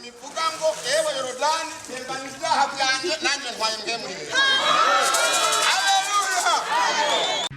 bivuga ngo ewe Yorodani tembana ibyaha byanjye nanjye ntwaye mwe muri we. Haleluya.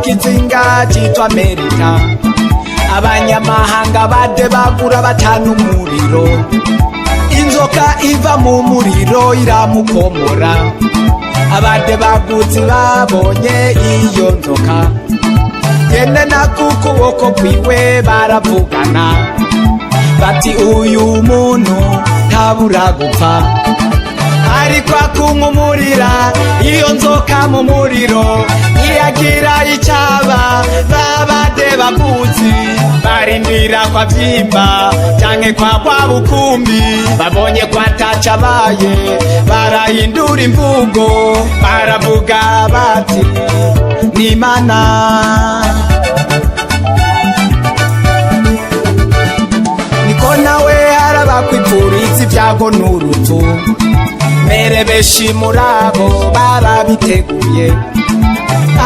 Kizinga chitwa Amerika, abanyamahanga bade bagura batanu umuriro, inzoka iva mu muriro iramukomora, abade baguzi babonye iyo nzoka, yene na kukuboko kwiwe baravugana, bati uyu muntu ntabura gupfa, ariko akumumurira iyo nzoka mu muriro iyagira icaba, babade baguzi barindira kwa vyimba canke kwa bukumbi, babonye kwa tacabaye barahindura imvugo, baravuga bati n'Imana. Niko nawe arabakwipfuriza ibyago n'urupfu, mere benshi murabo barabiteguye,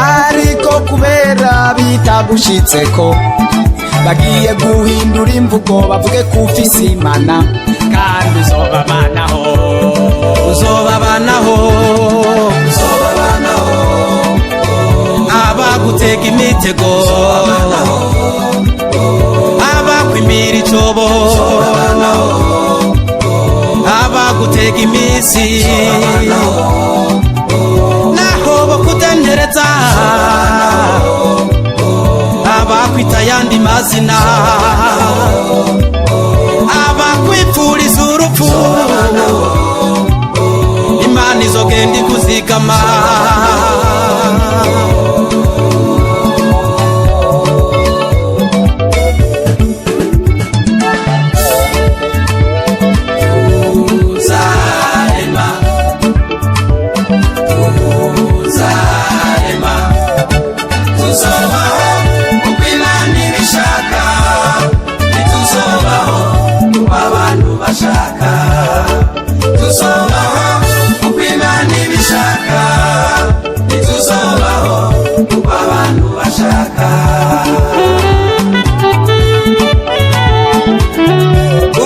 ariko kubera bitagushitseko bagiye guhindura imvugo bavuge kufise Imana, kandi uzobabanaho, uzobabanaho, uzobabanaho, abagutega imitego, abakwimira icobo, abagutega imisi, naho bakudendereza, abakwita yandi mazina, abakwipfuriza urupfu, Imana izogenda ikuzigama.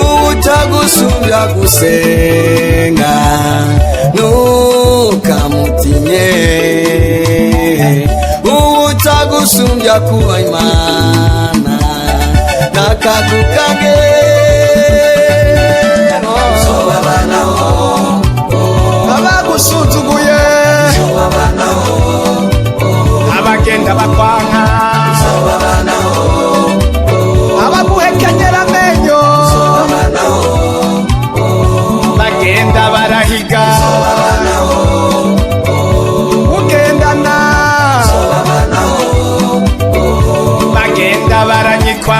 Utagusubya gusenga ntukamutinye, utagusubya kuba Imana nakakukage, abagusuzuguye abagenda bakwanka, abaguhekenyera amenyo bagenda barahiga, ugendana bagenda baranyikwa,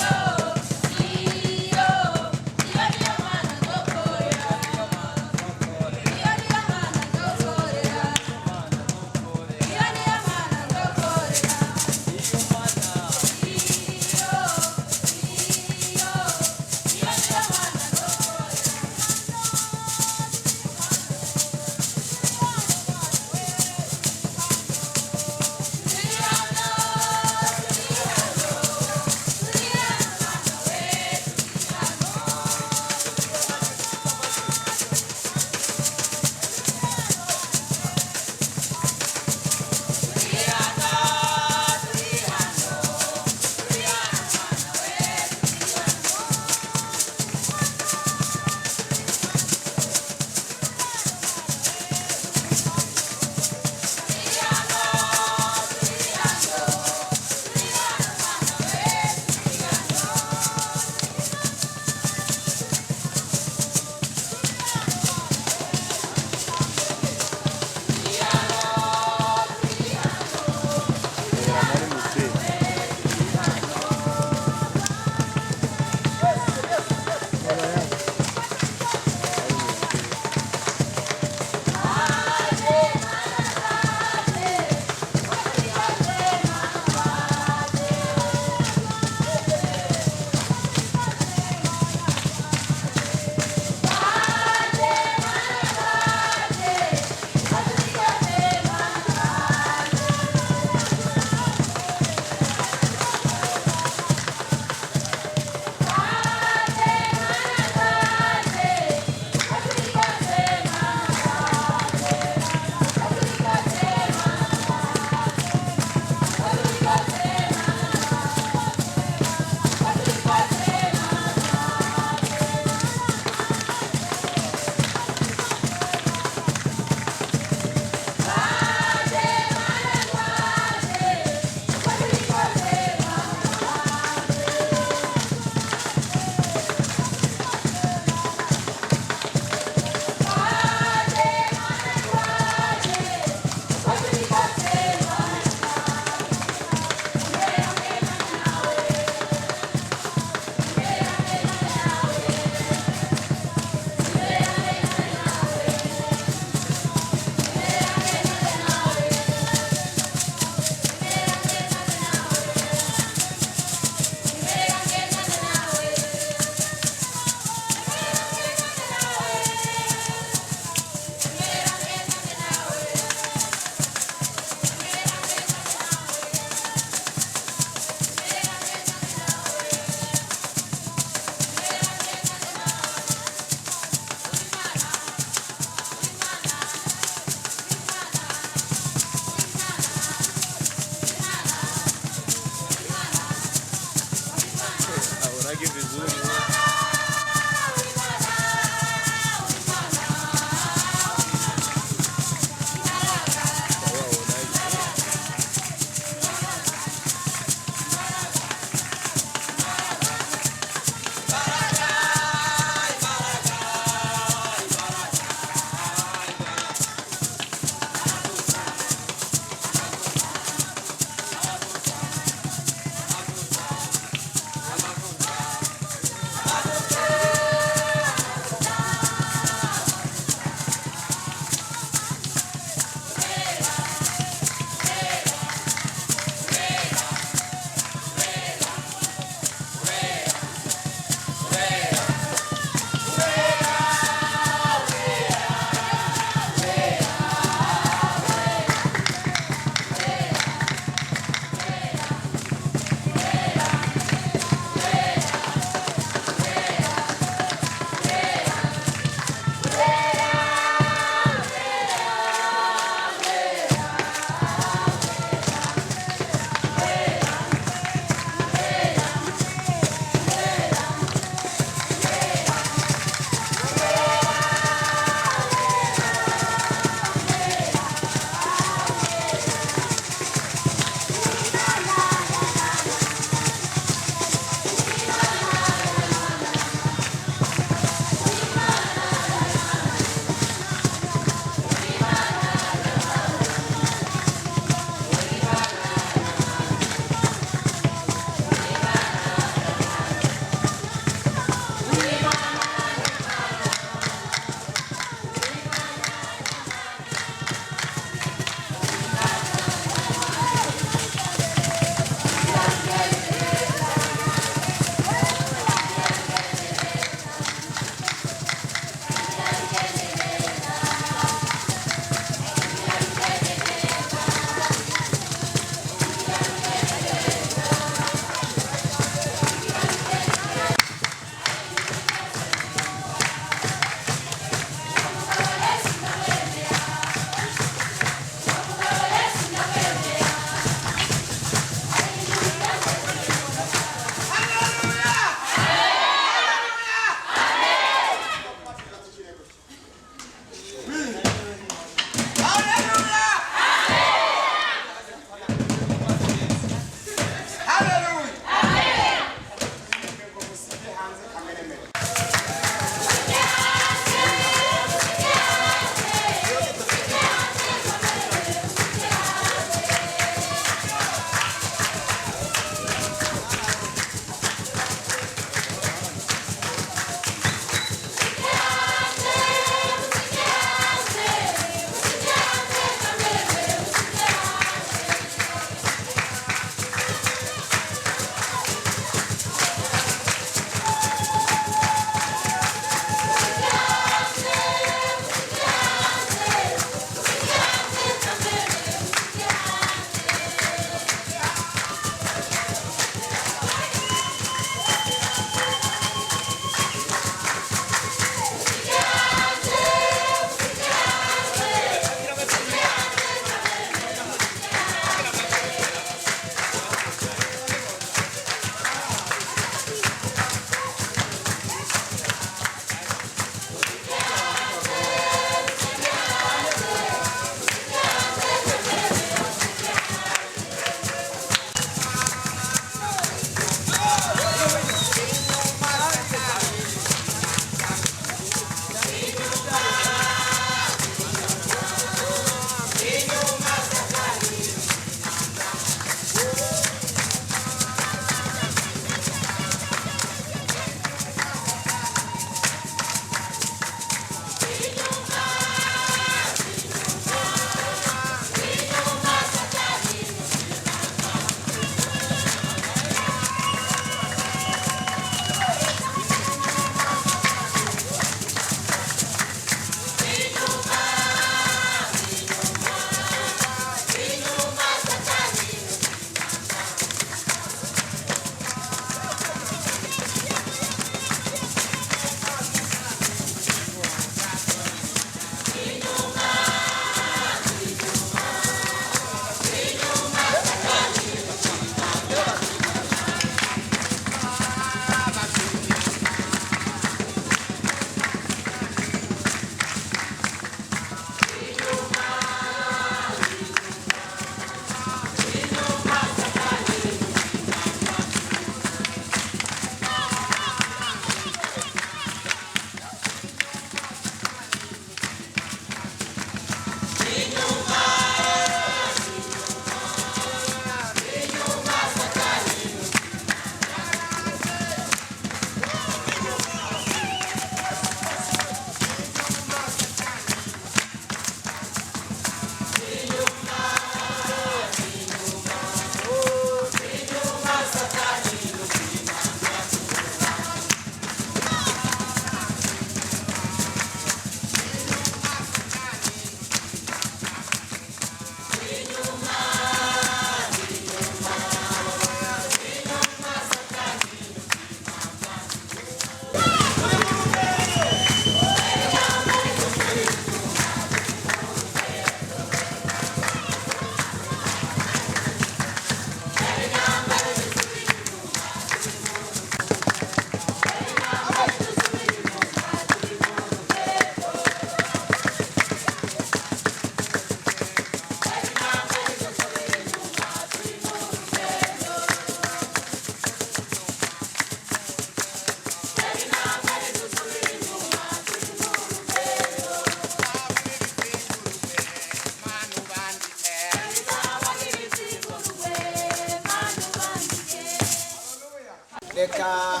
reka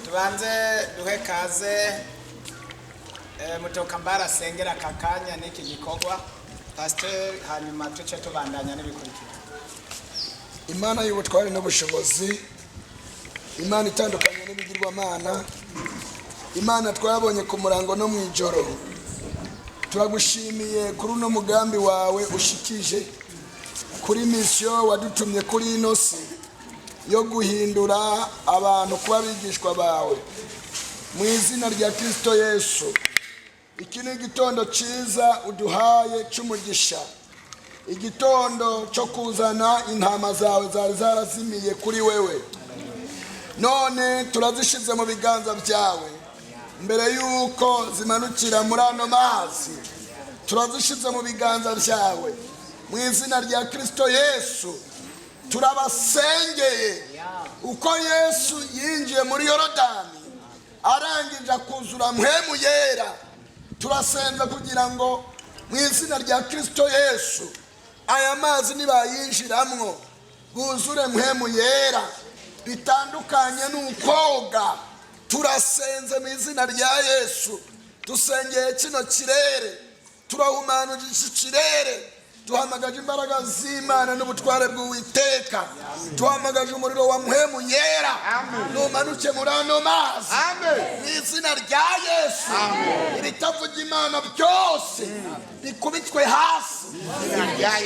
tubanze duhe kaze mutokambara sengera kakanya n'iki gikorwa pastor, hanyuma tuce tubandanya n'ibikurikira. Imana y'ubutware n'ubushobozi, Imana itandukanye n'ibigirwamana, Imana twabonye ku murango no mwijoro, turagushimiye kuri uno mugambi wawe ushikije kuri mission wadutumye kuri ino si yo guhindura abantu kuba bigishwa bawe mu izina rya Kristo Yesu. Iki ni igitondo cyiza uduhaye cy'umugisha, igitondo cyo kuzana intama zawe zari zarazimiye kuri wewe, none turazishize mu biganza byawe. Mbere yuko zimanukira muri ano mazi, turazishize mu biganza byawe mu izina rya Kristo Yesu. Turabasengeye uko Yesu yinjiye muri Yorodani arangije kuzura mpwemu yera, turasenze kugira ngo mu izina rya Kristo Yesu aya mazi nibayinjiramwo buzure mpwemu yera, bitandukanye n'ukoga. Turasenze mu izina rya Yesu, dusengeye kino kirere, turahumanuje iki kirere, duhamagaje imbaraga z'Imana n'ubutware bw'Uwiteka, duhamagaje umuriro wa mpwemu yera numanuke muri ano mazi mu izina rya Yesu. Ibitavuga Imana byose bikubitwe hasi,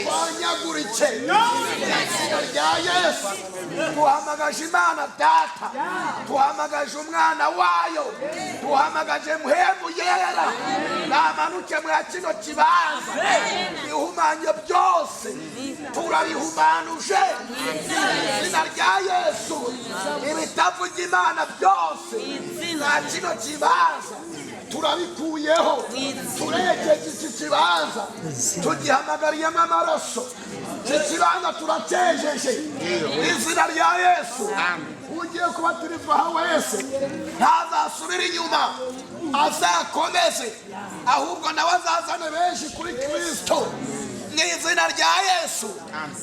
twanyagurike mu izina rya Yesu. Duhamagaje Imana Data, duhamagaje umwana wayo, duhamagaje mpwemu yera namanuke muri kino kibanza. Bihumanye byose turabihumanuje mu izina rya Yesu. Ibitavuga Imana byose na kino kibanza turabikuyeho, turekeje iki kibanza, tugihamagariyemo amaraso. Iki kibanza turatejeje mu izina rya Yesu. Ugiye kubatirizwa aha wese ntazasubira inyuma, azakomeze, ahubwo nawe azazane benshi kuri Kristo mu izina rya Yesu.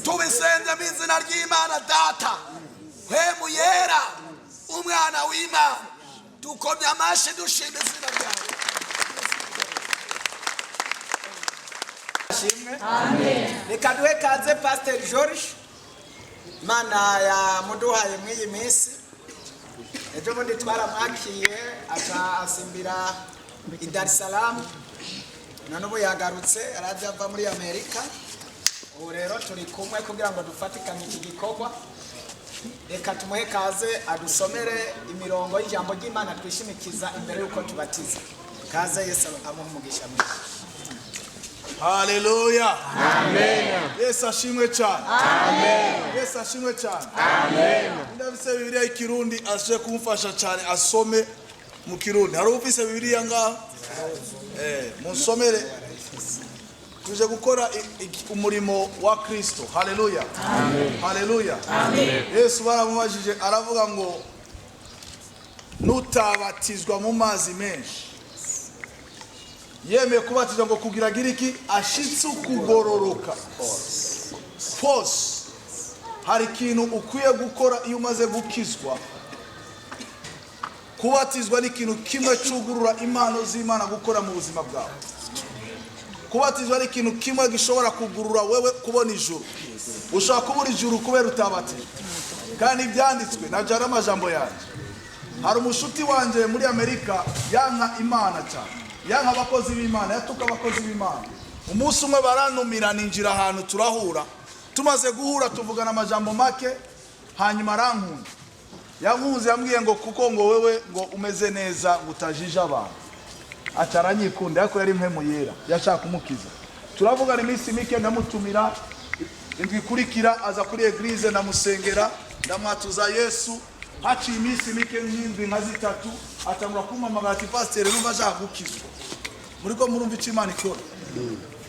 Tubisenze mu izina ry'Imana Data, mpwemu yera, umwana w'Imana, dukomye amashyi dushima izina ryawe. Amen. Reka duhe kaze Pastor George, Imana yamuduhaye muri iyi minsi. Ejo bundi twaramwakiye asimbira i Dar es Salaam, none ubu yagarutse araje ava muri Amerika. Ubu rero turi kumwe kugira ngo dufatikanye iki gikorwa. Reka tumuhe kaze adusomere imirongo y'ijambo ry'Imana twishimikiza imbere yuko tubatiza. Kaze Yesu amuhe umugisha mwiza. Haleluya. Amen. Yesu ashimwe cyane. Amen. Yesu ashimwe cyane. Amen. Ndabise Bibiliya y'ikirundi ashe kumfasha cyane asome mu kirundi. Hari ufise Bibiliya ngaho? Musomere. Tuje gukora umurimo wa Kristo. Haleluya. Amen. Haleluya. Amen. Yesu baramubajije aravuga ngo nutabatizwa mu mazi menshi, yemeye kubatizwa ngo kugira giriki ashitse kugororoka. Force. Hari ikintu ukwiye gukora iyo umaze gukizwa. Kubatizwa ni ikintu kimwe cyugurura impano z'Imana gukora mu buzima bwawe. Kubatizwa ni ikintu kimwe gishobora kugurura wewe kubona ijuru. Ushaka kubura ijuru kubera utabatizwa. Kandi byanditswe na jara amajambo yanjye. Hari umushuti wanje muri Amerika yanka Imana cyane, yanka abakozi b'Imana, yatuka abakozi b'Imana. Umunsi umwe baranumira ninjira ahantu turahura, tumaze guhura tuvugana amajambo make, hanyuma arankunda. Yankunze yambwiye ngo kuko ngo wewe ngo umeze neza ngutajije abantu. Ataranyikunda yako yari mpemu yera, yashaka kumukiza. Turavugana iminsi mike ndamutumira, indwi kurikira aza kuri eglise ndamusengera, ndamwatuza Yesu. Haci iminsi mike nk'indwi nka zitatu atangura kumpamagara ati pastor numva ashaka gukizwa. Muriko murumva icyo Imana ikora.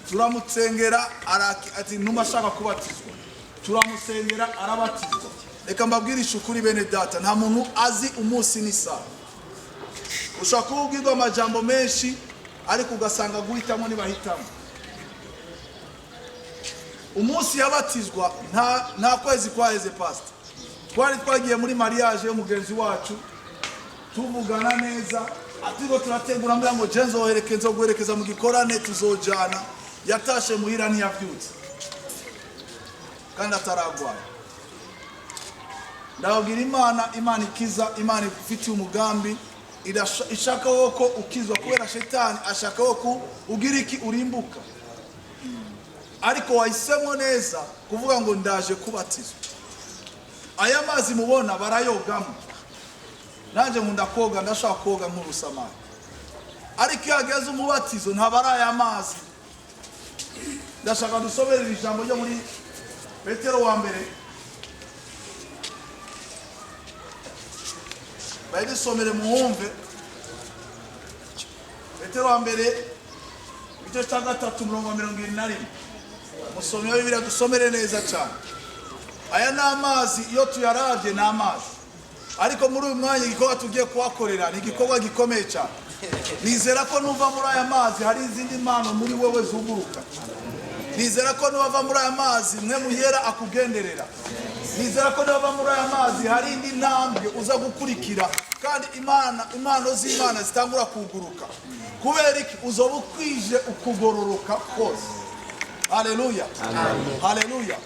Turamutsengera ati numa ashaka kubatizwa. Turamusengera arabatizwa. Reka mbabwirisha ukuri bene data, nta muntu azi umunsi n'isaha. Ushaka kubwirwa amajambo menshi ariko ugasanga guhitamo ntibahitamo. Umunsi yabatizwa nta kwezi kwaheze pastor. twari twagiye muri mariage y'umugenzi wacu tuvugana neza atiko turategura mbya ngo jenzo oherekeza guherekeza mu gikorane tuzojana yatashe muhira ntiyavyutse kandi ataragwaye. Ndababwira Imana ikiza, Imana ifitiye umugambi, ishaka ko ukizwa kubera shetani ashaka ko ugira iki urimbuka. Ariko wahisemo neza kuvuga ngo ndaje kubatizwa. Aya mazi mubona barayogamo. Nanje nkunda koga, ndashaka koga nk'urusamari. Ariko iyo hageze umubatizo ntabara aya mazi. Ndashaka dusoberera ijambo ryo muri Petero wa mbere. Bayisomere muhumve. Petero wa mbere igice cya 3:21. Musomye Bibiliya dusomere neza cyane. Aya ni amazi, iyo tuyaravye ni amazi. Ariko muri uyu mwanya igikorwa tugiye kuhakorera ni igikorwa gikomeye cyane. Nizera ko nuva muri aya mazi hari izindi mpano muri wewe zuguruka. Nizera ko nuva muri aya mazi mwe muhera akugenderera. Nizera ko nuva muri aya mazi hari indi ntambwe uza gukurikira kandi impano z'Imana zitangura kuguruka. Kubera iki uzoba ukwije ukugororoka kose. Haleluya. Haleluya.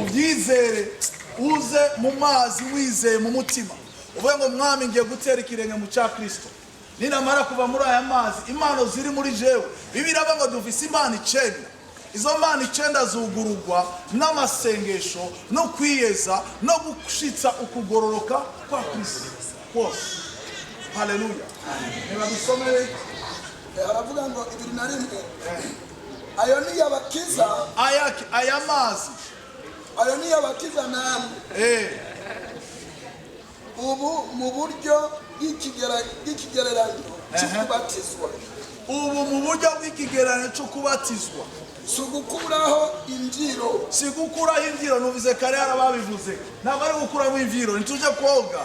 Ubyizere uze mu mazi wizeye mu mutima. Uvuga ngo mwami ngiye gutera ikirenge mu cya Kristo. Ninamara kuva muri aya mazi impano ziri muri jewe. Bibiliya ngo dufise imana 9. Izo mana 9 zugurugwa n'amasengesho no kwiyeza no gushitsa ukugororoka kwa Kristo. Kose. Haleluya. Niba dusomere aravuga ngo 2:1. Ayo ni yabakiza aya mazi. Ayo ni yabakiza namwe. Ubu mu buryo bw'ikigereranyo cyo kubatizwa. Ubu mu buryo bw'ikigereranyo cyo kubatizwa. Sugukuraho imvyiro. Sigukuraho imvyiro nuvize kare arababivuze. Ntabwo ari gukuraho imvyiro nituje koga.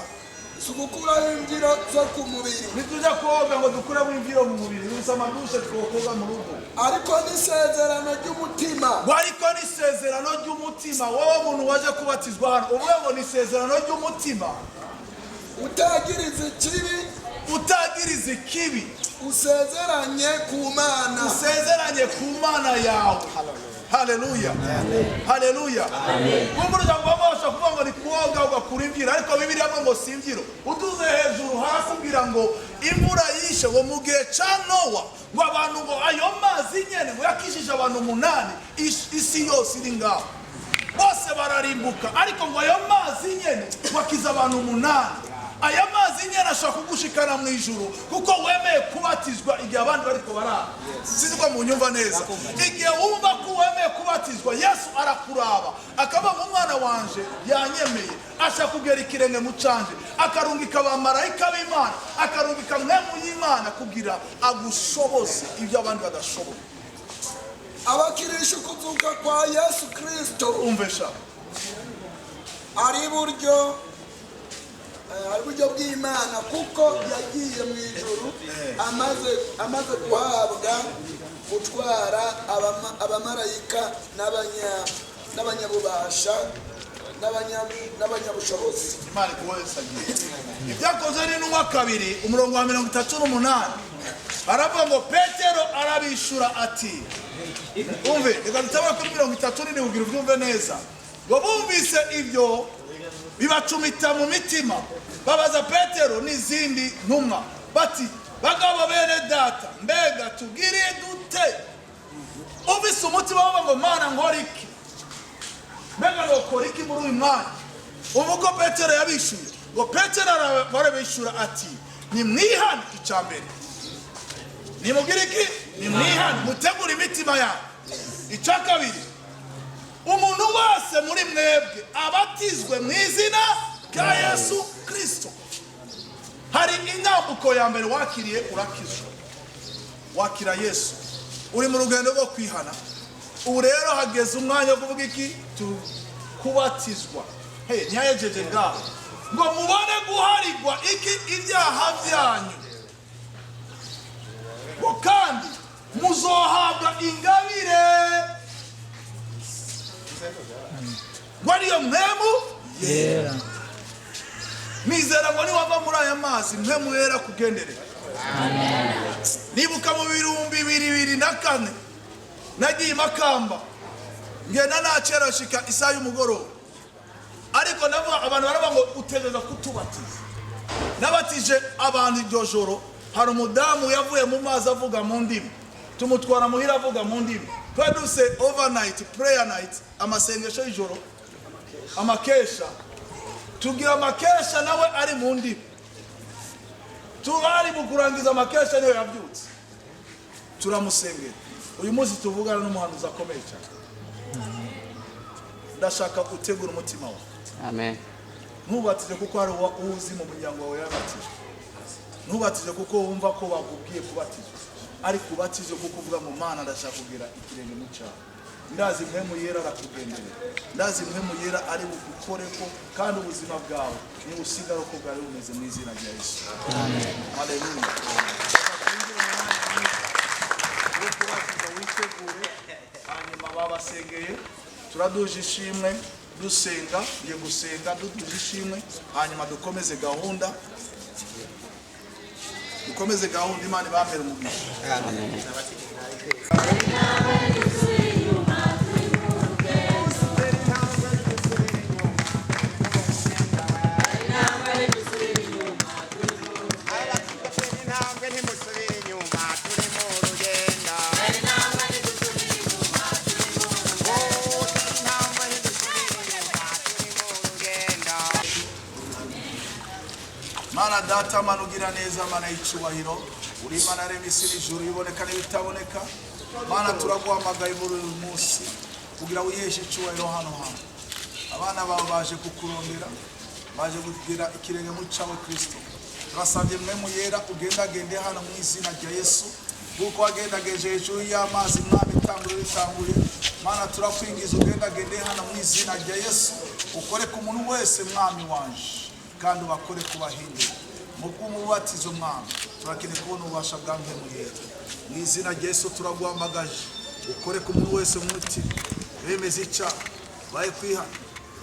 Sugukuraho imvyiro zo ku mubiri. Nituje koga ngo dukuraho imvyiro mu mubiri. Nibisama dushe twokoga mu rugo. Ariko nisezerano ry'umutima. Ariko nisezerano ry'umutima. Wowe umuntu waje kubatizwa hano uvuga ngo nisezerano ry'umutima. Utagiriza ikibi. Utagiriza ikibi. Usezeranye ku Mana. Usezeranye ku Mana yawe. Haleluya. Haleluya. Kumurya ngo bamosha kuvuga ngo ni kuoga ugakura imvyiro ariko Bibiliya ngo simvyiro. Utuze hejuru hasi kugira ngo imvura yishe ngo mu gihe ca Nowa ngo abantu ngo ayo mazi nyene ngo yakishije abantu 8 isi yose iri ngaho. Bose bararimbuka ariko ngo ayo mazi nyene wakiza abantu 8. Aya mazi nyene ashaka kugushikana mu ijuru kuko wemeye kubatizwa igihe abandi bariko barara. Sizwa mu nyumva neza. Igihe wumva ko wemeye kubatizwa Yesu arakuraba akaba mu mwana wanje yanyemeye ashaka kugera ikirenge mu canje akarungika abamarayika b'Imana akarungika mwemu y'Imana kugira agushoboze ibyo abandi badashoboye. Abakirisha kuzuka kwa Yesu Kristo umvesha ari buryo bw'Imana kuko yagiye mu ijuru amaze guhabwa gutwara abamarayika n'abanyabubasha n'abanyabushobozi. Imana kuwesagiye. Ibyakoze ni n'umwa 2 umurongo wa 38 aravuga ngo Petero arabishura ati umve reka dutabara kuri 37 ugira ubyumve neza. Ngo bumvise ibyo bibacumita mu mitima babaza Petero n'izindi ntumwa bati bagabo bene data mbega tugiriye dute. Ubise umutima wabo ngo Mana ngoriki mbega nokoriki muri uyu mwanya. Umuko Petero yabishuye ngo Petero arabishura ati ni mwihane icambere nimugiriki ni mwihane mutegura imitima yawe. Icakabiri umuntu wese muri mwebwe abatizwe mu izina rya Yesu Kristo. Hari intambuko ya mbere wakiriye urakizwa. Wakira Yesu uri mu rugendo rwo kwihana. Ubu rero hageze umwanya wo kuvuga iki kubatizwa. Ntiyayejeje ngaho ngo mubone guharigwa iki ibyaha byanyu ngo kandi muzohabwa ingabire ngo ariyo mwemu yera. nizera ngo niwava muri aya mazi mpemu yera kugendere. Nibuka mu 2024 nagiye Makamba ngenda nacera shika isaha y'umugoroba, ariko navuga abantu baravuga ngo utegeza kutubatiza. Nabatije abantu iryo joro, hari umudamu yavuye mu mazi avuga mu ndimi, tumutwara muhira avuga mu ndimi. Twaduse overnight prayer night, amasengesho y'ijoro, amakesha, tugira amakesha nawe ari mu ndimi. Turari mu kurangiza amakesha niyo yabyutse, turamusengera. Uyu munsi tuvugana n'umuhanuzi akomeye cyane. Ndashaka utegura umutima wawe. Amen. Ntubatije kuko hari uzi mu muryango wawe yabatije. Ntubatije kuko wumva ko bakubwiye kubatizwa, ariko ubatije kuko uvuga mu Mana ndashaka kugira ikirenge mu cyaha. Ndazi mpemu yera arakugendera, ndazi mpemu yera ari bugukore ko, kandi ubuzima bwawe ni usigara uko bwari bumeze mu izina rya Yesu. Amen. Haleluya. Witegure, hanyuma babasengeye, turaduje ishimwe, dusenga, ngiye gusenga, duduje ishimwe, hanyuma dukomeze gahunda. Dukomeze gahunda, Imana ibambere umugisha. Amen. Mana data, Mana ugira neza, Mana y'icyubahiro, uri Imana yaremye isi n'ijuru, iboneka n'ibitaboneka. Mana turaguhamagaye muri uyu munsi kugira wiheshe icyubahiro hano hantu. Abana bawe baje kukurondera, baje kugira ikirenge mu cyawe Kristo. Turasabye mpemu yera ugendagende hano mu izina rya Yesu, kuko wagendageje hejuru y'amazi Mwami itanguye. Mana turakwingiza ugendagende hano mu izina rya Yesu, ukore ku muntu wese Mwami wanje, kandi bakore kubahindura mu bw'umubatizo Mwami. Turakeneye kubona ububasha bwa mpemu yera mu izina rya Yesu. Turaguhamagaje ukore ku muntu wese mu mutima, bemeze icyaha, baye kwihana,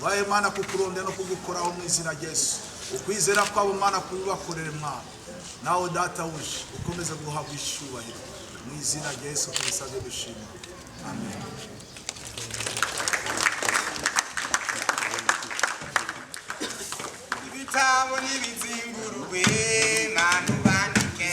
baye Mana kukurondera no kugukoraho mu izina rya Yesu. Ukwizera kwabo Mana kubibakorere Mwami, nawe data wuje ukomeze guhabwa icyubahiro mu izina rya Yesu. Tubisabye dushima. Amen. Ibitabo n'ibizingurwe Mana ubandike.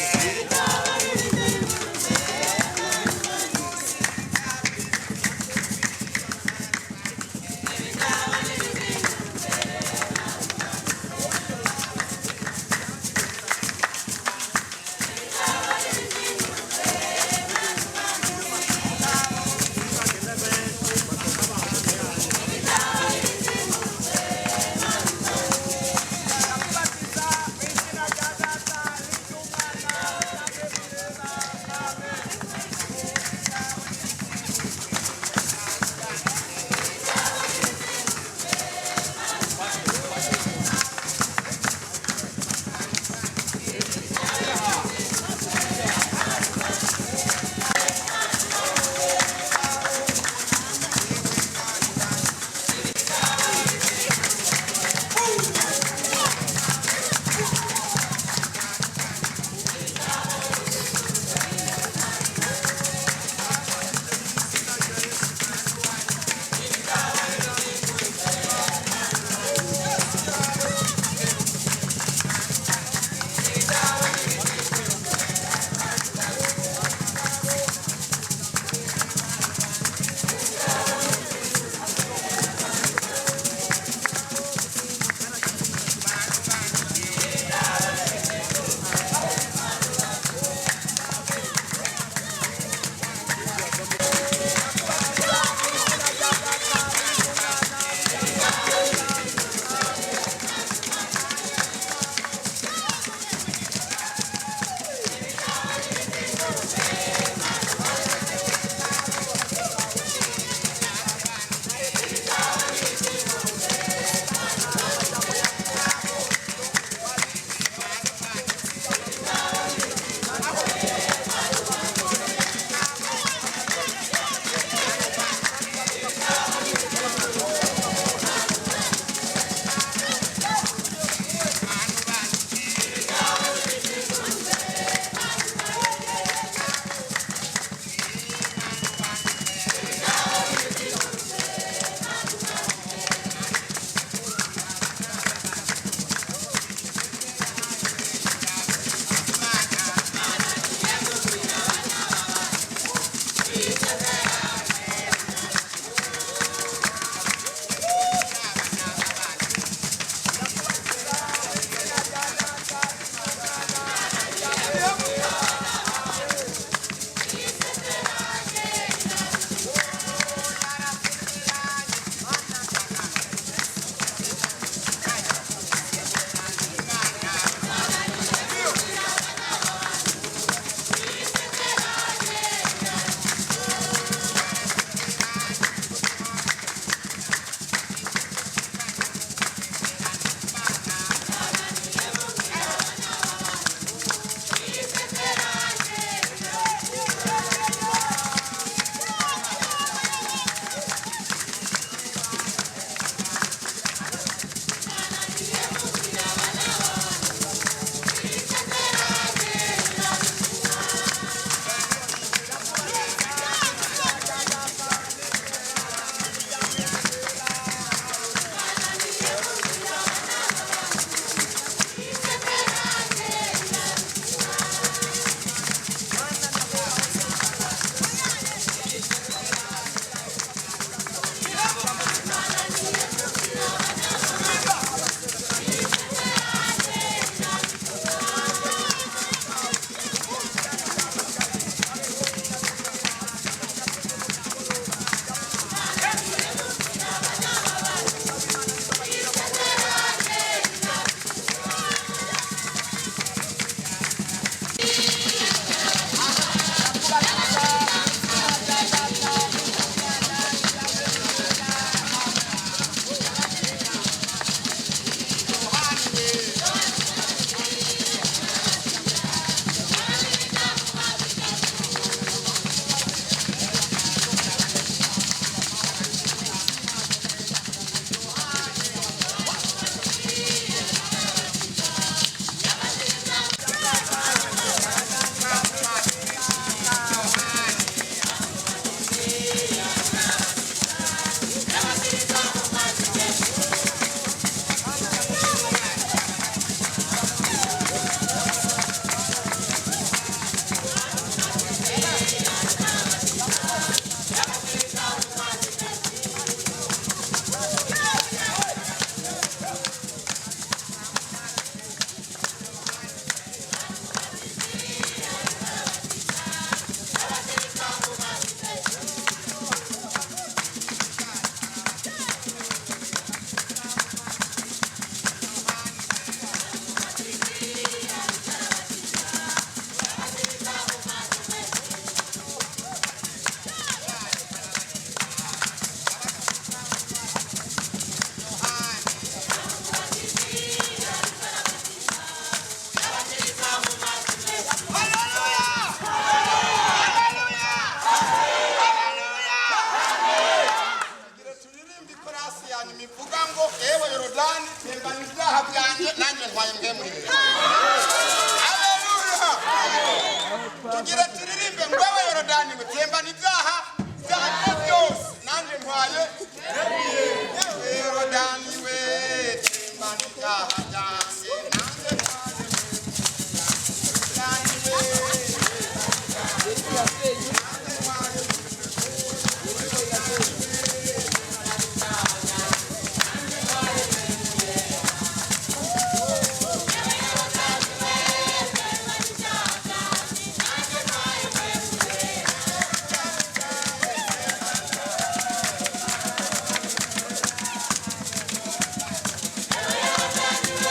tugira turirimbe ngwewe yorodani gutembana ibyaha byanjye byose nanjye ntwaye yorodani we tembana ibyaha byanjye nanjye ntwaye yorodani we Yorodani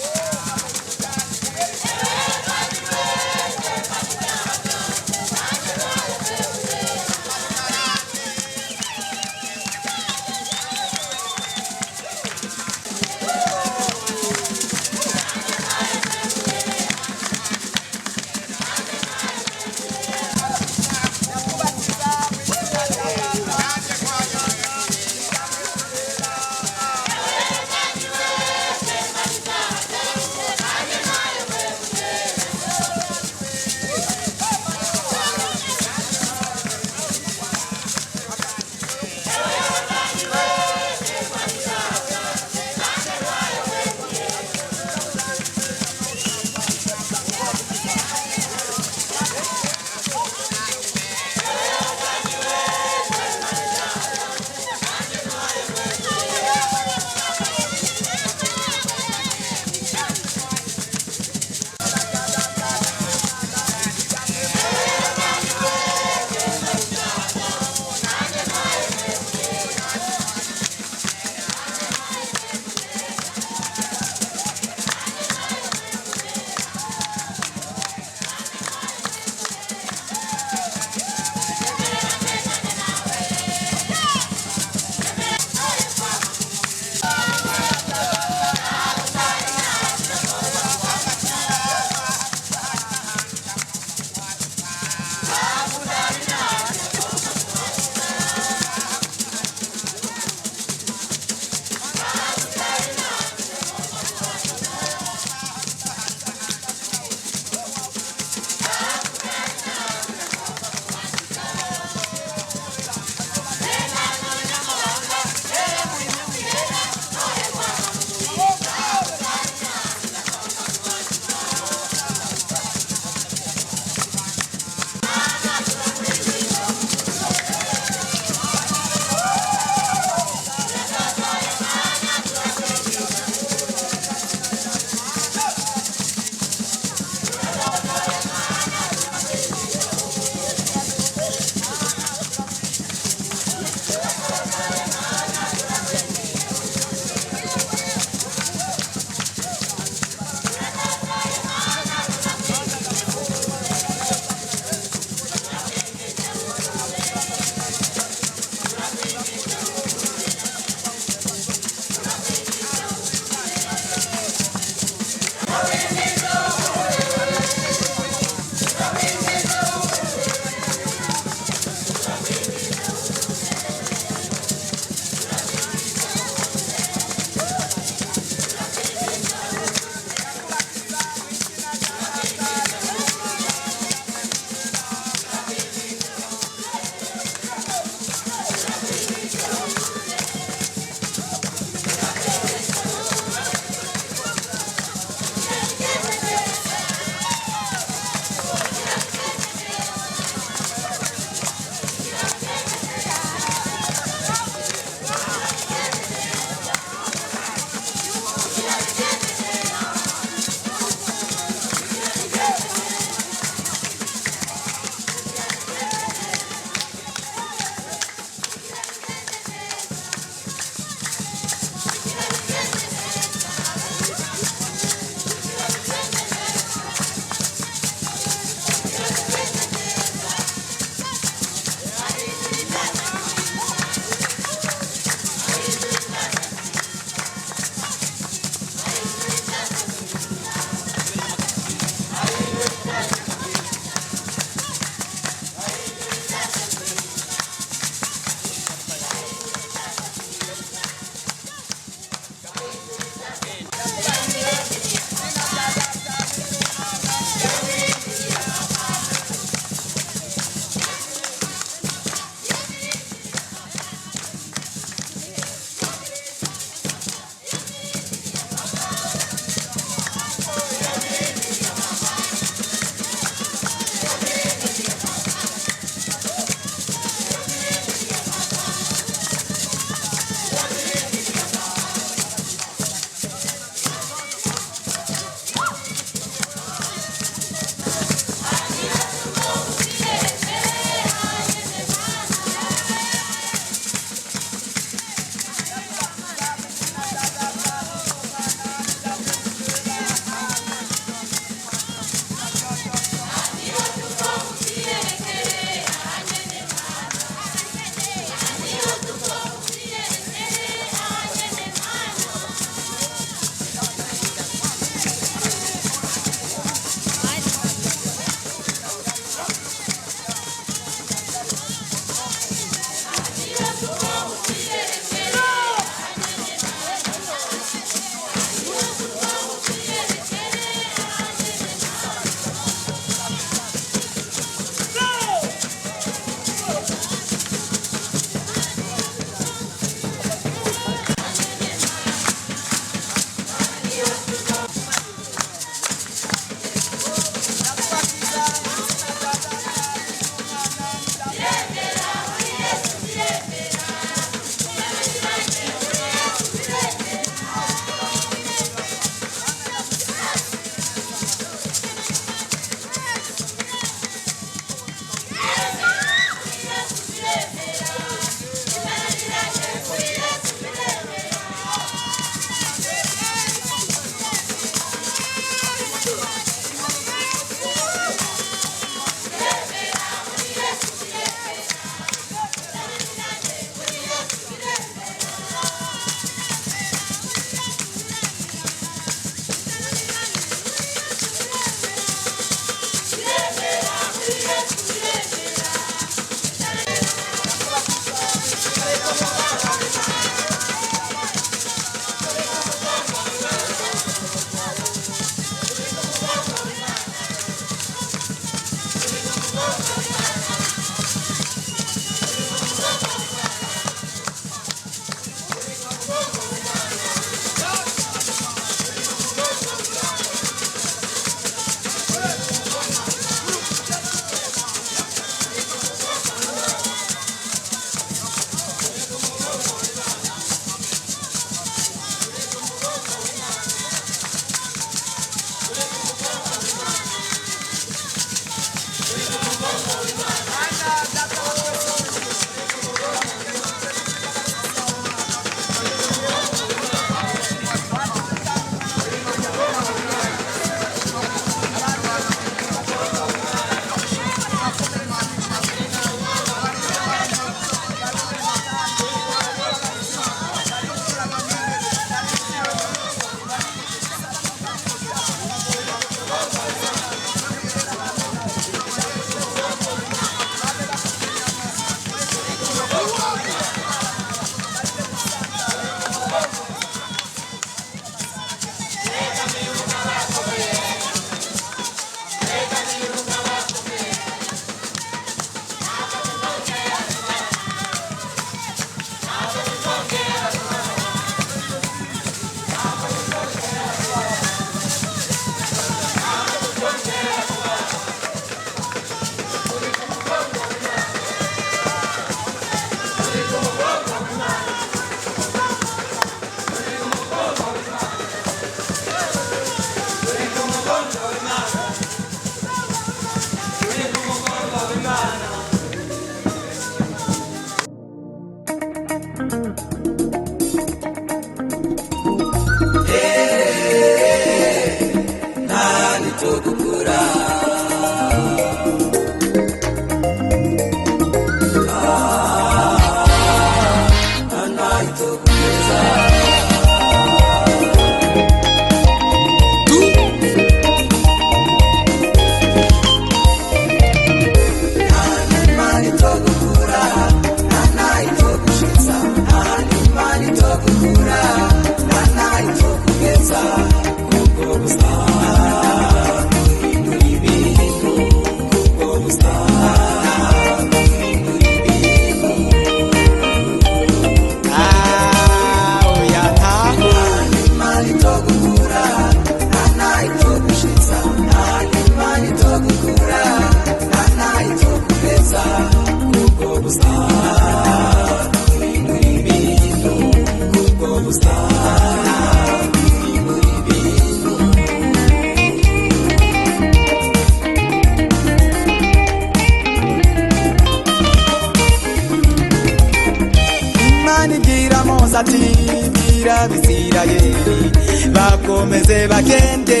ati bira Bisirayeli bakomeze bagende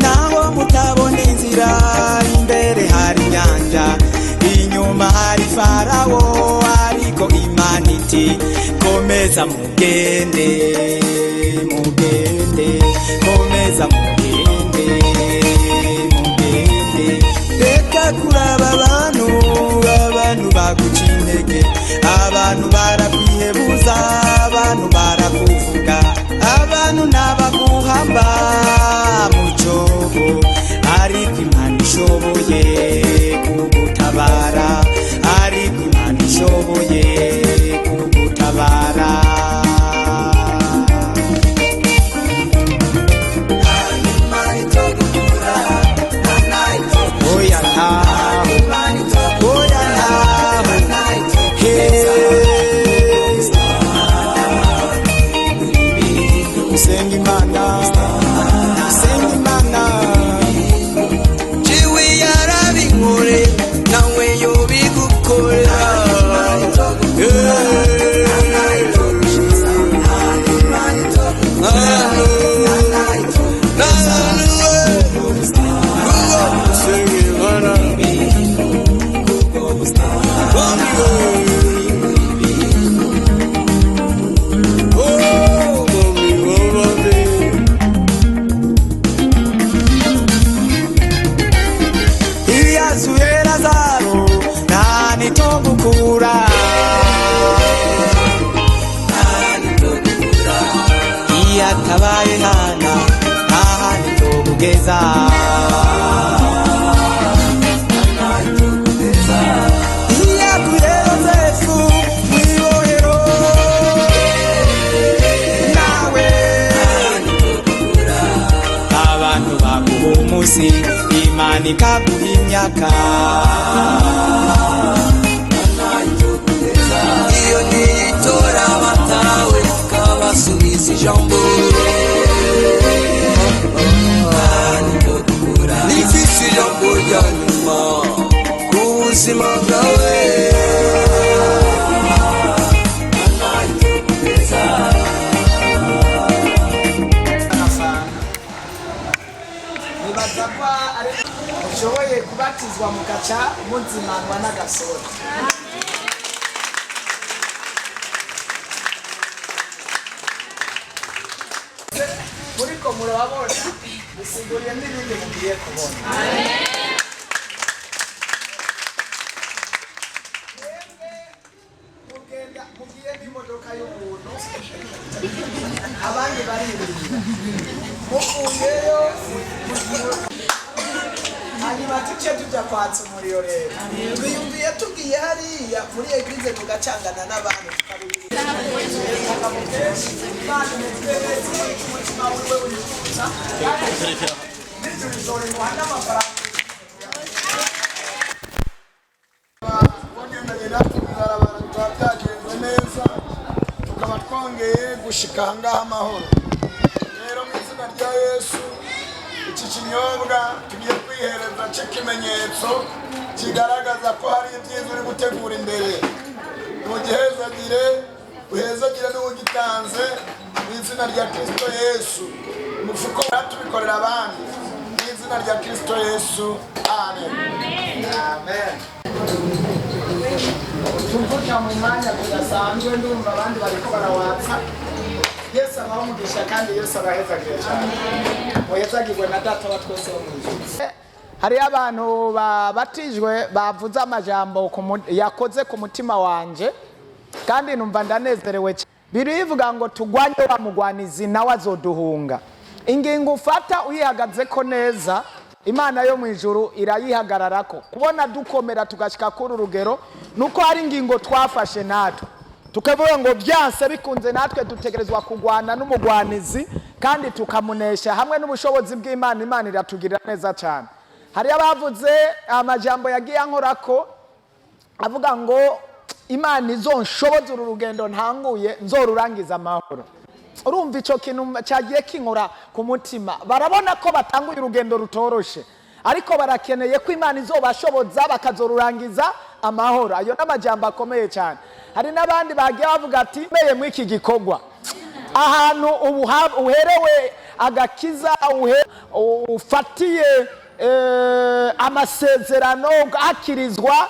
naho mutabona inzira imbere hari inyanja inyuma hari Farawo ariko Imana iti komeza mugende komeza mugende reka kuraba abantu bagucinege abantu barakwihebuza abantu barakuvuga abantu nabaguhamba mu cyobo ariko Imana ishoboye kugutabara ariko Imana ishoboye kugutabara Tabaye hana ahani togeza iya kuyezefu mwibohero nawe abantu bakumusi Imana ikaguha imyaka iyo nitora batawe kabasubiza ijambo nifisi ijambo rya nyuma ku buzima bwawe nibaza ko ushoboye kubatizwa mu gaca muzimanwa n'agasoza muriko murababona bisiguriye n'ibindi mugiye kubona mugenda mugiye n'imodoka y'ubuntu abandi baribirira mukungeyo hanyuma tuce tujya kwatsa umuriro rero twiyumviye tugiye hariya muri eglize tugacangana n'abantu tukaba twongeye gushika ahangaha amahoro rero mu izina rya Yesu iki kinyobwa tugiye kwihereza cy'ikimenyetso kigaragaza ko hari ibyiza uri gutegura imbere mugihezagire uhezagire n'ugitanze mu izina rya Kristo Yesu mufuko tubikorera abandi mu izina rya Kristo Yesu amen amen tumvuka mu mwanya kudasanzwe ndumva abandi bariko barawatsa Yesu abamugisha kandi Yesu abahezagire cyane muhezagirwe na data wa twese wo mu ijuru hari abantu babatijwe bavuze amajambo yakoze ku mutima wanje kandi numva ndanezerewe cyane birivuga ngo tugwanye wa mugwanizi nawe azoduhunga ingingo ufata uyihagaze ko neza Imana yo mu ijuru irayihagararako kubona dukomera tugashika kuri urugero nuko hari ingingo twafashe natwe tukavuga ngo byanse bikunze natwe dutegerezwa kugwana n'umugwanizi kandi tukamunesha hamwe n'ubushobozi bw'Imana Imana iratugirira neza cyane hari abavuze amajambo yagiye ankorako avuga ngo Imana izonshoboza uru rugendo ntanguye nzorurangiza amahoro. Urumva ico kintu cyagiye kinkora ku mutima. Barabona ko batanguye urugendo rutoroshe, ariko barakeneye ko Imana izobashoboza bakazorurangiza amahoro. Ayo n'amajambo akomeye cyane. Hari n'abandi bagiye bavuga ati meye mu iki gikorwa ahantu uherewe agakiza ufatiye amasezerano ugakirizwa,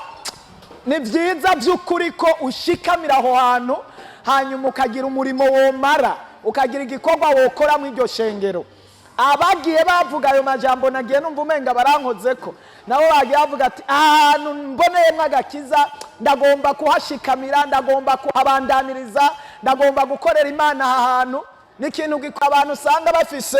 ni byiza by'ukuri ko ushikamira aho hantu hanyuma ukagira umurimo womara, ukagira igikorwa wokora mu iryo shengero. Abagiye bavuga ayo majambo nagiye numva umenga barankoze ko nabo bagiye bavuga ati ahantu mboneyemo agakiza ndagomba kuhashikamira, ndagomba kuhabandaniriza, ndagomba gukorera Imana aha hantu. N'ikintu gikwa abantu usanga bafise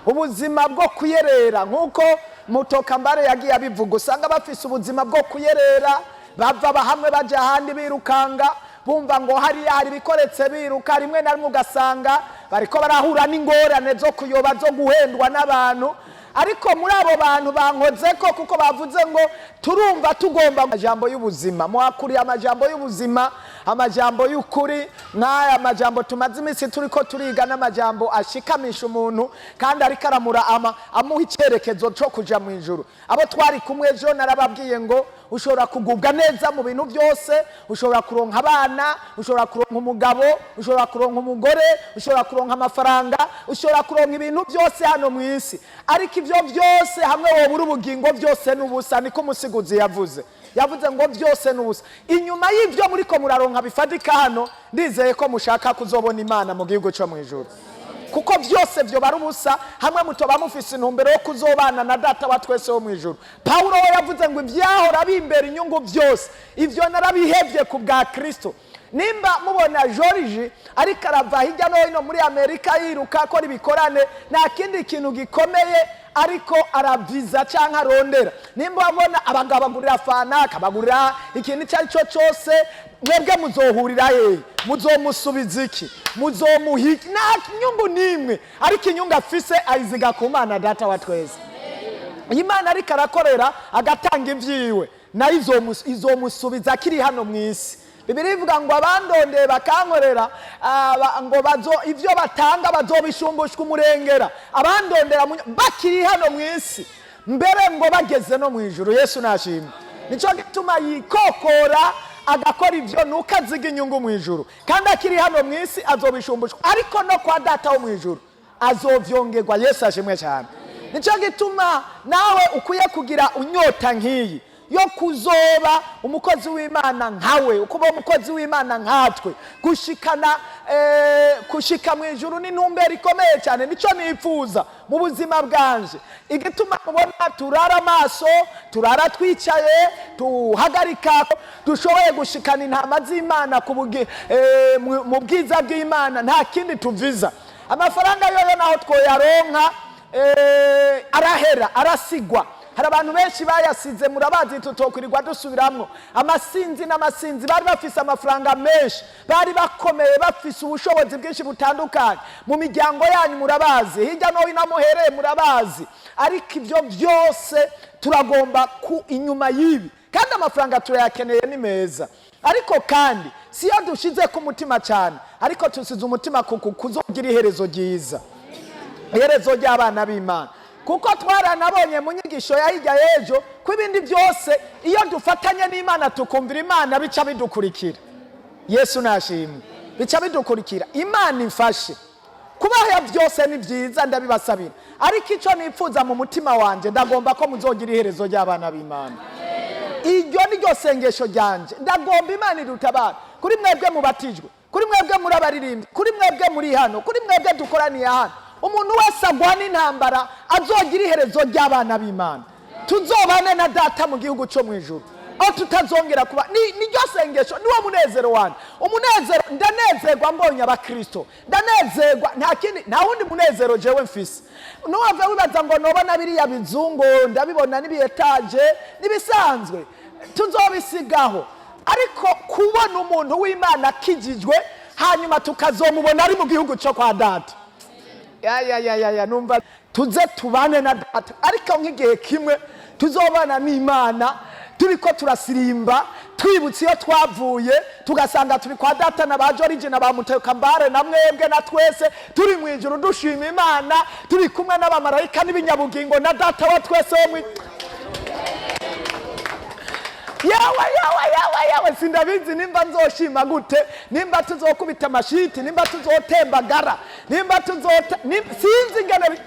ubuzima bwo kuyerera, nk'uko Mutokambare yagiye abivuga, usanga bafise ubuzima bwo kuyerera, bava bahamwe baje ahandi birukanga, bumva ngo hari bikoretse biruka, rimwe na rimwe ugasanga bariko barahura n'ingorane zo kuyoba zo guhendwa n'abantu. Ariko muri abo bantu bankoze ko kuko bavuze ngo turumva tugomba amajambo y'ubuzima, muhakuriye amajambo y'ubuzima, amajambo y'ukuri, n'aya majambo tumaze iminsi turiko turiga n'amajambo ashikamisha umuntu kandi ariko aramura amuha icyerekezo cyo kuja mu ijuru. Abo twari kumwe ejo narababwiye ngo ushobora kugubwa neza mu bintu byose, ushobora kuronka abana, ushobora kuronka umugabo, ushobora kuronka umugore, ushobora kuronka amafaranga, ushobora kuronka ibintu byose hano mu isi, ariko ibyo byose hamwe wobura ubugingo byose n'ubusa. Niko umusiguzi yavuze ngo byose n'ubusa. Inyuma y'ibyo muri ko muraronka bifatika hano, ndizeye ko mushaka kuzobona Imana mu gihugu cyo mu ijuru, kuko byose byo bari ubusa hamwe mutoba mufise intumbero yo kuzobana na Data wa twese wo mu ijuru. Paulo we yavuze ngo ibyahora bimbera inyungu byose ibyo narabihevye ku bwa Kristo. Nimba mubona George ariko arava hirya no hino muri Amerika yiruka akora ibikorane, nta kindi kintu gikomeye ariko araviza cyangwa arondera. Nimba babona abagabo bagurira fanaka, bagurira ikintu cyari cyo cyose, mwebwe muzohurira he? Muzomusubiza iki? Muzomuhiki? Nta nyungu nimwe, ariko inyungu afise ayiziga ku Mana Data wa twese. Imana ariko arakorera agatanga ivyiwe, na izomusubiza kiri hano mu isi. Bibiri ivuga ngo abandondeye bakankorera ngo ivyo batanga bazobishumbushwa umurengera, abandondera bakiri hano mu isi mbere ngo bageze no mu ijuru. Yesu nashimwe. Nico gituma yikokora agakora ivyo nuko aziga inyungu mu ijuru, kandi akiri hano mu isi azobishumbushwa, ariko no kwa Data wo mu ijuru azovyongerwa. Yesu ashimwe cyane. Nico gituma nawe ukwiye kugira unyota nk'iyi yo kuzoba umukozi w'Imana nkawe, ukuba umukozi w'Imana nkatwe, gushika mu ijuru ni ntumbero ikomeye cyane. Nico nifuza mu buzima bwanje. Igituma mubona turara amaso, turara twicaye, tuhagarika dushoboye gushikana intama z'Imana mu bwiza bw'Imana, nta kindi tuviza. Amafaranga yoyo naho twoyaronka arahera, arasigwa. Hari abantu benshi bayasize, murabazi tutokwirirwa dusubiramwo. Amasinzi n'amasinzi bari bafise amafaranga menshi, bari bakomeye, bafise ubushobozi bwinshi butandukanye. Mu miryango yanyu murabazi, hirya no hino muhereye murabazi. Ariko ibyo byose turagomba inyuma y'ibi, kandi amafaranga turayakeneye ni meza, ariko kandi siyo dushize ku mutima cyane, ariko tusize umutima kuzogira iherezo ryiza, iherezo ry'abana b'Imana. Kuko twaranabonye mu nyigisho ya hirya y'ejo ko ibindi byose iyo dufatanye n'Imana tukumvira Imana bica bidukurikira. Yesu nashimwe. Bica bidukurikira. Imana ifashe kubaho byose ni byiza, ndabibasabira, ariko icyo nifuza mu mutima wanje ndagomba ko muzogira iherezo ry'abana b'Imana. Iryo ni ryo sengesho ryanje. Ndagomba Imana idutabara kuri mwebwe mubatijwe, kuri mwebwe muri abaririmbyi, kuri mwebwe muri hano, kuri mwebwe dukoraniye hano. Umuntu wese agwana intambara azogira iherezo ry'abana b'Imana, tuzobane na Data mu gihugu cyo mu ijuru, aho tutazongera kuba. Niryo sengesho, niwo munezero wanjye. Umunezero, ndanezerwa mbonye abakristo, ndanezerwa, nta wundi munezero jewe mfise. Nuwave wibaza ngo nobona biriya bizungu, ndabibona n'ibiyetaje nibisanzwe, tuzobisigaho. Ariko kubona umuntu w'Imana akijijwe hanyuma tukazomubona ari mu gihugu cyo kwa Data, numva tuze tubane na Data. Ariko nk'igihe kimwe tuzobana n'Imana turiko turasirimba twibutse iyo twavuye tugasanga turi kwa data na ba George na ba Mutekambare na mwebwe na twese turi mu ijuru dushima Imana turi kumwe n'abamarayika n'ibinyabugingo na data wa twese wo yawe sindabizi nimba nzoshima gute, nimba tuzokubita amashiti, nimba tuzotembagara, nimba sinzi ingene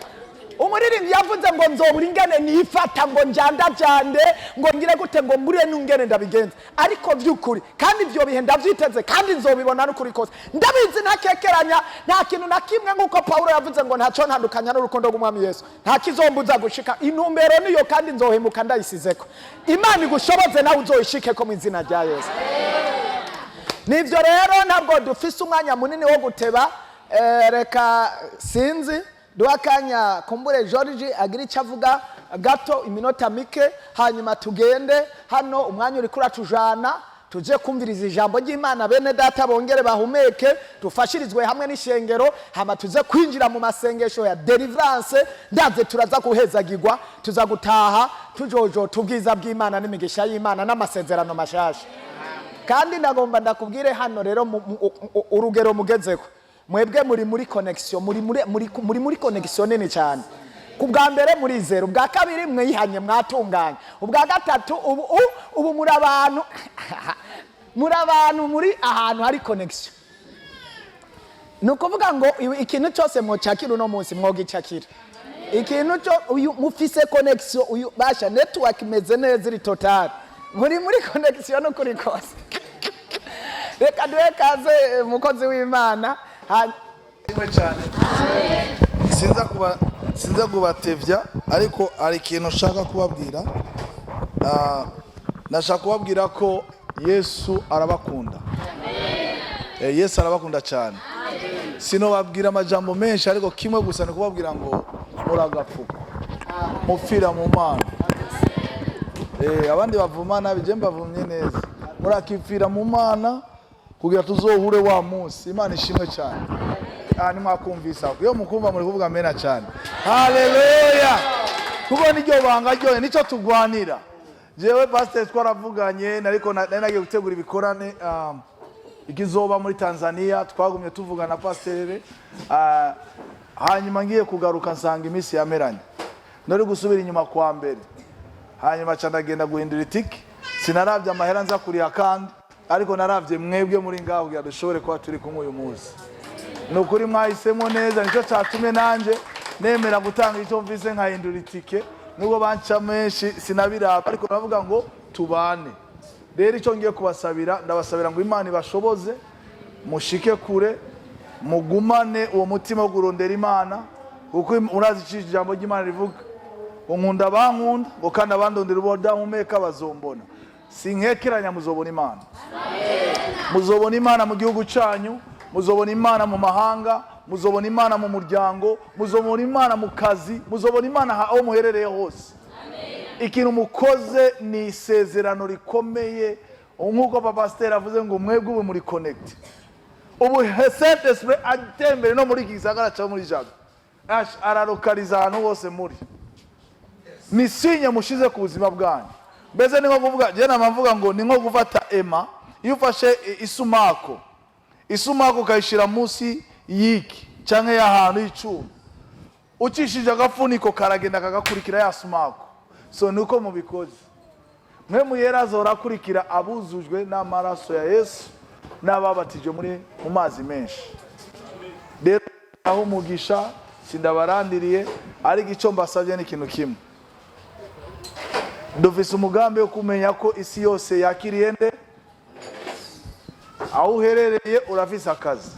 umuririmbyi yavuze ngo nzobura ingene nifata ngo njandajande ngo ngire gute ngo mbure n'ungene ndabigenza, ariko by'ukuri kandi ibyo bihe ndavyiteze kandi nzobibona n'ukuri kose ndabizi ntakekeranya nta kintu na kimwe nk'uko Paulo yavuze ngo ntaco ntandukanya n'urukundo rw'umwami Yesu nta kizombuza gushika intumbero niyo kandi nzohemuka ndayisizeko. Imana igushoboze nawe uzoyishikeko mu izina rya Yesu. Nivyo rero ntabwo dufise umwanya munini wo guteba, reka sinzi duakanya kumbure George agira icyo avuga gato iminota mike, hanyuma tugende hano umwanya uri kuratujana tuje kumviriza ijambo ry'Imana bene data bongere bahumeke dufashirizwe hamwe n'ishengero, hama tuze kwinjira mu masengesho ya deliverance ndaze turaza kuhezagirwa tuza gutaha tujojo tubwiza bw'Imana n'imigisha y'Imana n'amasezerano mashasha. Kandi ndagomba ndakubwire hano rero urugero mugezeko mwebwe muri connection muri connection nene cyane. Kubwa mbere muri zero, ubwa kabiri mwihanye mwatunganye, ubwa gatatu ubu muri abantu muri ahantu hari connection. Nukuvuga ngo ikintu cyose mwochakira no munsi mwogicakira. Ikintu cyo uyu mufise connection uyu basha network imeze neza iri total. Muri connection no kuri kose. Reka duhekaze mukozi w'Imana cyane. Sinza kubatevya ariko ari ikintu nshaka kubabwira. Nashaka kubabwira ko Yesu arabakunda. Yesu arabakunda cyane. Sino babwira amajambo menshi ariko kimwe gusa ni kubabwira ngo muragapfuka mufira mu Mana. Abandi bavumana bije mbavumye neza, murakipfira mu Mana kugira tuzohure wa munsi. Imana ishimwe cyane. Ni mwakumvisa iyo mukumva muri kuvuga mena cyane. Haleluya. Kuko niryo banga ryo nico tugwanira. Jewe pastor twaravuganye nariko nagiye gutegura ibikorane ikizoba muri Tanzania, twagumye tuvugana na pastor hanyuma ngiye kugaruka nsanga imisi yameranye nari gusubira inyuma kwa mbere, hanyuma cyandagenda guhindura itiki sinaravye amahera nza kuriha kandi ariko naravye mwebwe muri ngaho kugira dushobore kuba turi kumwe uyu munsi. Nukuri mwahisemo neza, nicyo cyatumye nanje nemera gutanga icyo mvise nkahindura itike nubwo banca menshi sinabiraba, ariko navuga ngo tubane. Rero icyo ngiye kubasabira ndabasabira ngo Imana ibashoboze mushike kure mugumane uwo mutima wo kurondera Imana, kuko urazi ijambo ry'Imana rivuga ngo nkunda bankunda ngo kandi abandondera ubudahumeka bazombona. Sinkekeranya muzobona Imana. Muzobona Imana mu gihugu cyanyu, muzobona Imana mu mahanga, muzobona Imana mu muryango, muzobona Imana mu kazi, muzobona Imana aho muherereye hose. Ikintu mukoze ni isezerano rikomeye, nk'uko Papa Stella avuze ngo mwebwe ubu muri connect. Ubu Saint Esprit atembere no muri gisagara cyo muri Jabe ararokaliza ahantu hose muri. Ni sinye mushize ku buzima bwanyu. Mbese ni nko kuvuga je namavuga ngo ni nko gufata ema iyo ufashe isumako kayishira munsi yiki canke y'ahantu y'icuma ucishije agafuniko karagenda kagakurikira ya sumako. So nuko mubikoze mwe muyera azorakurikira abuzujwe n'amaraso ya Yesu n'ababatije mu mazi menshi. Rero aho umugisha sindabarandiriye ari gico mbasavye n'ikintu kimwe. Dufise umugambi wo kumenya ko isi yose yakiriye nde, aho uherereye urafise akazi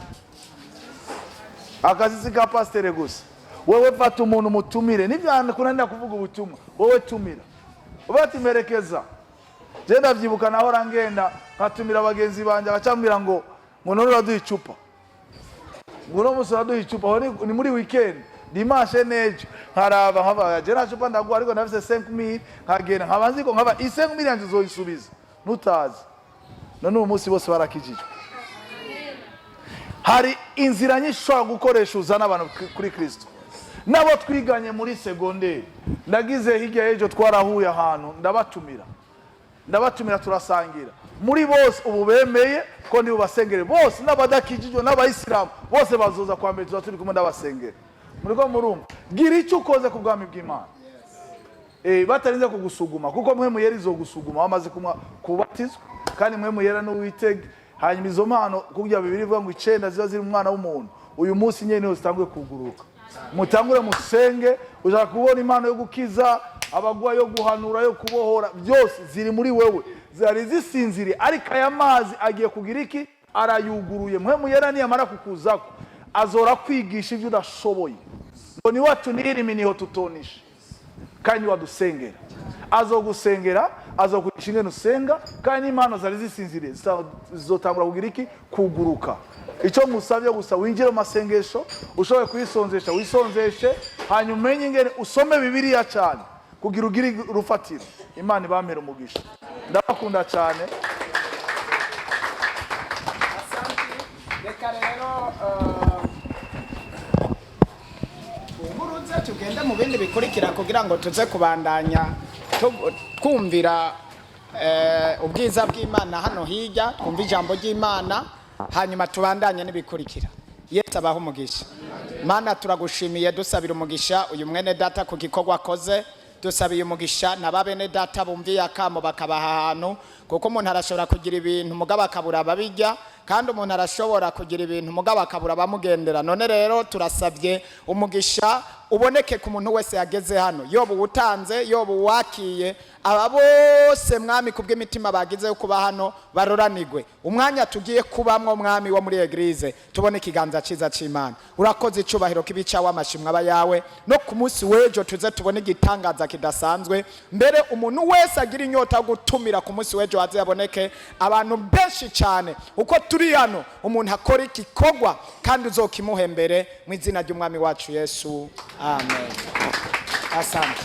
sika pastor gusa. Wewe fata umuntu mutumire nivyana kunanda kuvuga ubutumwa, wowe tumira ubati merekeza. Je ndavyibuka naho rangenda nkatumira abagenzi banje bacambira ngo none uraduha icupa, ngo musora duha icupa ni muri weekend dimanche nejo nkaraba nkaba je na cupa ndaguha ariko nafise 5000 nkagenda nkabanzi ko nkaba 5000 yanje zoyisubiza nutazi. None uwo munsi bose barakijijwe. Hari inzira nyinshi ushobora gukoresha uzana abantu kuri Kristo. nabo twiganye muri segonderi ndagize hirya y'ejo twarahuye ahantu ndabatumira turasangira muri bose ubu bemeye ko ndi bubasengere bose n'abadakijijwe n'abayisilamu bose bazoza kwa mbere turi kumwe ndabasengera muriko murumva gira icyo ukoze ku bwami bw'Imana batarinze kugusuguma kuko mwe muyera izogusuguma wamaze kubatizwa kandi mwe muyera n'uwitege hanyuma izo mpano kurya bibiri vuga ngo 9 ziba ziri umwana w'umuntu uyu munsi nyene niho zitanguye kuguruka mutangure musenge ushaka kubona impano yo gukiza abagwa yo guhanura yo kubohora byose ziri muri wewe zari zisinziriye ariko aya mazi agiye kugira iki arayuguruye mwe muyera ni amara kukuzako azora kwigisha ibyo udashoboye ngo ni watu nirimi niho tutonisha kandi wadusengera azogusengera azokugisha ingene usenga kandi impano zari zisinziriye zizotangura kugira iki kuguruka icyo musabye gusa winjire mu masengesho ushoboye kwisonzesha wisonzeshe hanyuma umenye ingene usome Bibiliya cyane kugira ugire urufatiro Imana ibamere umugisha ndabakunda cyane. Reka rero umuruze tugende mu bindi bikurikira kugira ngo tuze kubandanya twumvira ubwiza bw'Imana hano hirya twumva ijambo ry'Imana hanyuma tubandanye n'ibikurikira. Yesu abaho umugisha. Mana turagushimiye dusabira umugisha uyu mwene data ku gikorwa akoze dusabiye umugisha nababene data bumviye akamo bakabaha ahantu kuko umuntu arashobora kugira ibintu mugabo akabura ababijya kandi umuntu arashobora kugira ibintu mugabo akabura bamugendera. None rero turasabye umugisha uboneke ku muntu wese yageze hano yobu utanze yobu wakiye aba bose mwami kubw'imitima bagize yo kuba hano baroranigwe umwanya tugiye kubamwo mwami wo muri eglise tubone ikiganza ciza c'Imana. Urakoze icubahiro kibica w'amashimwe aba yawe no ku munsi wejo tuze tubone igitangaza kidasanzwe mbere umuntu wese agira inyota yo gutumira ku munsi wejo aze yaboneke abantu benshi cyane uko turi hano umuntu akora ikikogwa kandi uzokimuhembere mu izina ry'umwami wacu Yesu amen. Asante.